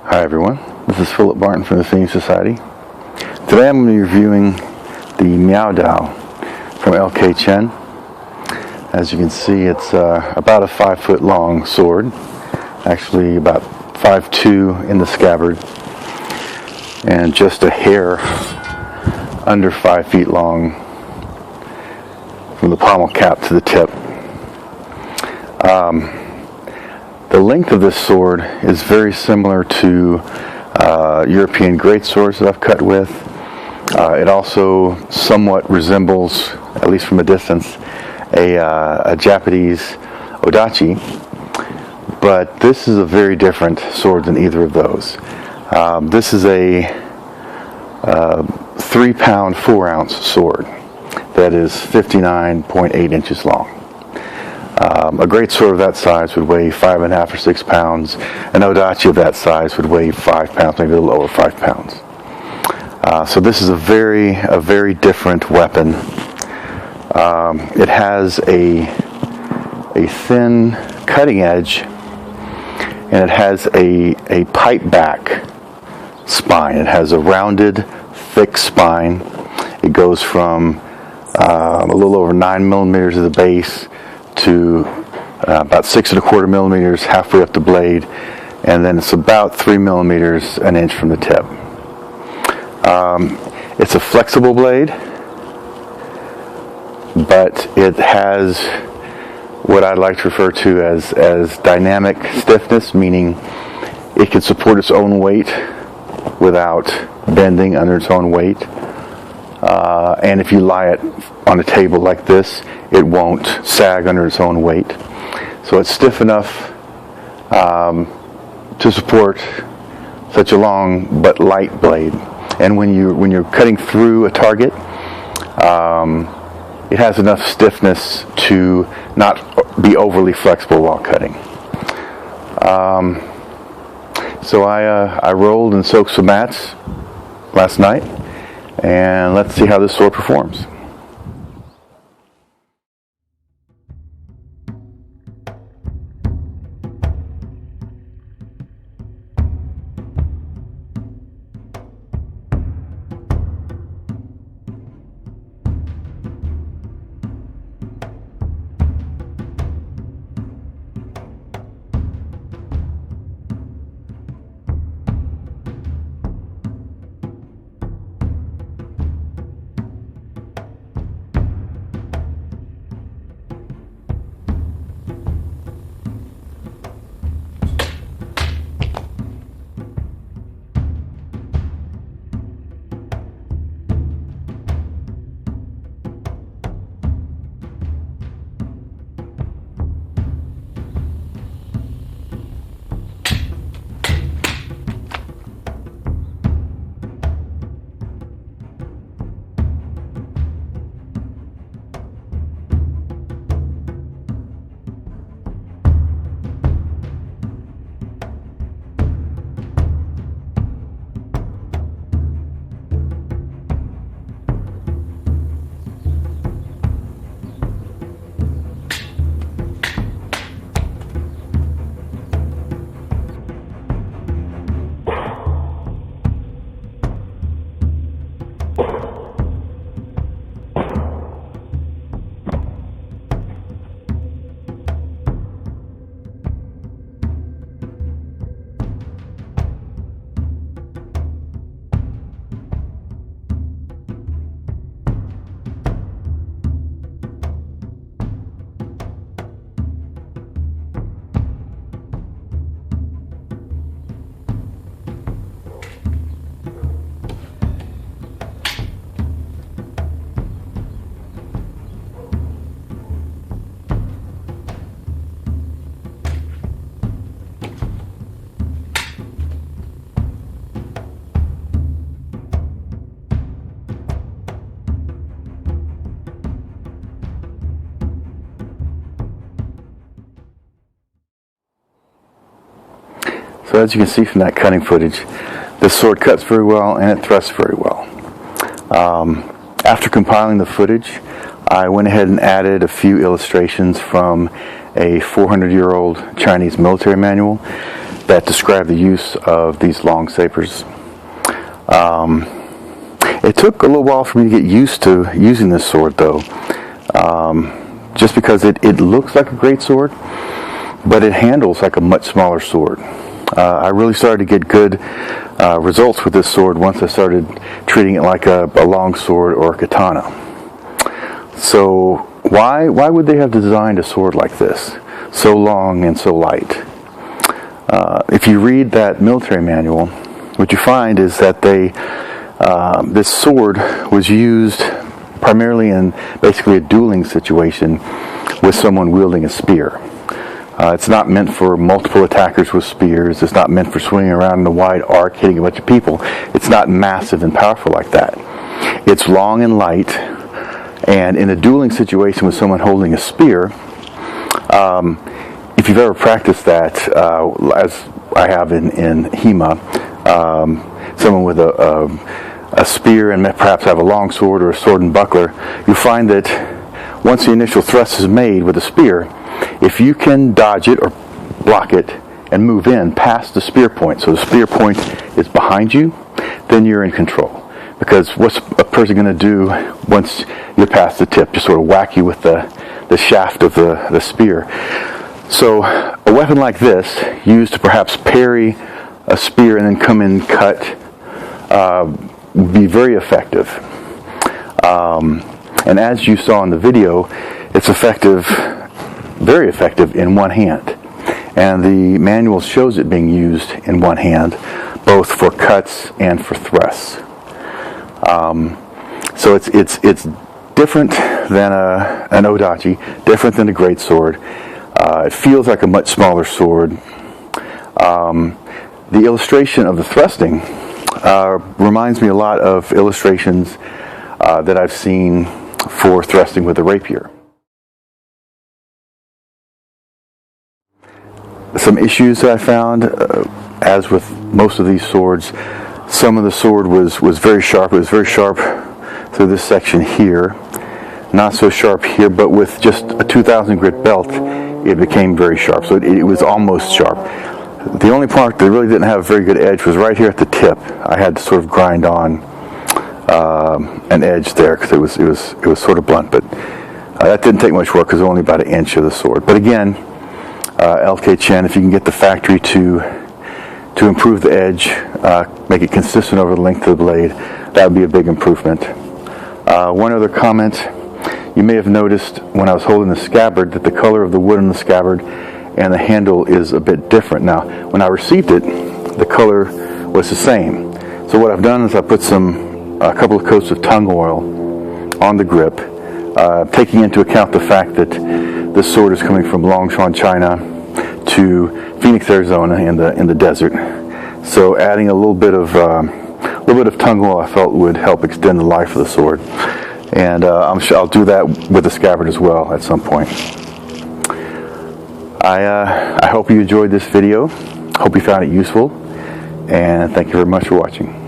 Hi everyone, this is Philip Barton from the Singing Society. Today I'm going to be reviewing the Miao Dao from LK Chen. As you can see, it's about a 5-foot long sword, actually about 5'2" in the scabbard, and just a hair under 5 feet long from the pommel cap to the tip. The length of this sword is very similar to European great swords that I've cut with. It also somewhat resembles, at least from a distance, a Japanese odachi, but this is a very different sword than either of those. This is a 3-pound, 4-ounce sword that is 59.8 inches long. A great sword of that size would weigh 5.5 or 6 pounds. An odachi of that size would weigh 5 pounds, maybe a little over 5 pounds. So this is a very different weapon. It has a thin cutting edge, and it has a pipe back spine. It has a rounded, thick spine. It goes from a little over 9 millimeters at the base to about 6 1/4 millimeters halfway up the blade, and then it's about 3 millimeters an inch from the tip. It's a flexible blade, but it has what I'd like to refer to as dynamic stiffness, meaning it can support its own weight without bending under its own weight. And if you lie it on a table like this, it won't sag under its own weight. So it's stiff enough to support such a long but light blade. And when you're cutting through a target, it has enough stiffness to not be overly flexible while cutting. So I rolled and soaked some mats last night, and let's see how this sword performs. So as you can see from that cutting footage, this sword cuts very well and it thrusts very well. After compiling the footage, I went ahead and added a few illustrations from a 400-year-old Chinese military manual that describe the use of these long sabers. It took a little while for me to get used to using this sword, though, just because it looks like a great sword, but it handles like a much smaller sword. I really started to get good results with this sword once I started treating it like a long sword or a katana. So why would they have designed a sword like this, so long and so light? If you read that military manual, what you find is that this sword was used primarily in basically a dueling situation with someone wielding a spear. It's not meant for multiple attackers with spears. It's not meant for swinging around in a wide arc hitting a bunch of people. It's not massive and powerful like that. It's long and light, and in a dueling situation with someone holding a spear, if you've ever practiced that, as I have in HEMA, someone with a spear and perhaps have a long sword or a sword and buckler, you find that once the initial thrust is made with a spear, if you can dodge it or block it and move in past the spear point, so the spear point is behind you, then you're in control. Because what's a person going to do once you're past the tip? Just sort of whack you with the shaft of the spear. So a weapon like this, used to perhaps parry a spear and then come in and cut, would be very effective. And as you saw in the video, it's effective, very effective in one hand. And the manual shows it being used in one hand, both for cuts and for thrusts. So it's different than an odachi, different than a great sword. It feels like a much smaller sword. The illustration of the thrusting reminds me a lot of illustrations that I've seen for thrusting with a rapier. Some issues that I found, as with most of these swords, some of the sword was very sharp. It was very sharp through this section here, not so sharp here, but with just a 2000 grit belt, it became very sharp. So it was almost sharp. The only part that really didn't have a very good edge was right here at the tip. I had to sort of grind on an edge there because it was sort of blunt, but that didn't take much work because it was only about an inch of the sword. But again, LK Chen, if you can get the factory to improve the edge, make it consistent over the length of the blade, that would be a big improvement. One other comment, you may have noticed when I was holding the scabbard that the color of the wood in the scabbard and the handle is a bit different. Now, when I received it, the color was the same. So what I've done is I put a couple of coats of tung oil on the grip, taking into account the fact that this sword is coming from Longshan, China to Phoenix, Arizona in the desert. So adding a little bit of tung oil I felt would help extend the life of the sword. And I'm sure I'll do that with the scabbard as well at some point. I hope you enjoyed this video. Hope you found it useful, and thank you very much for watching.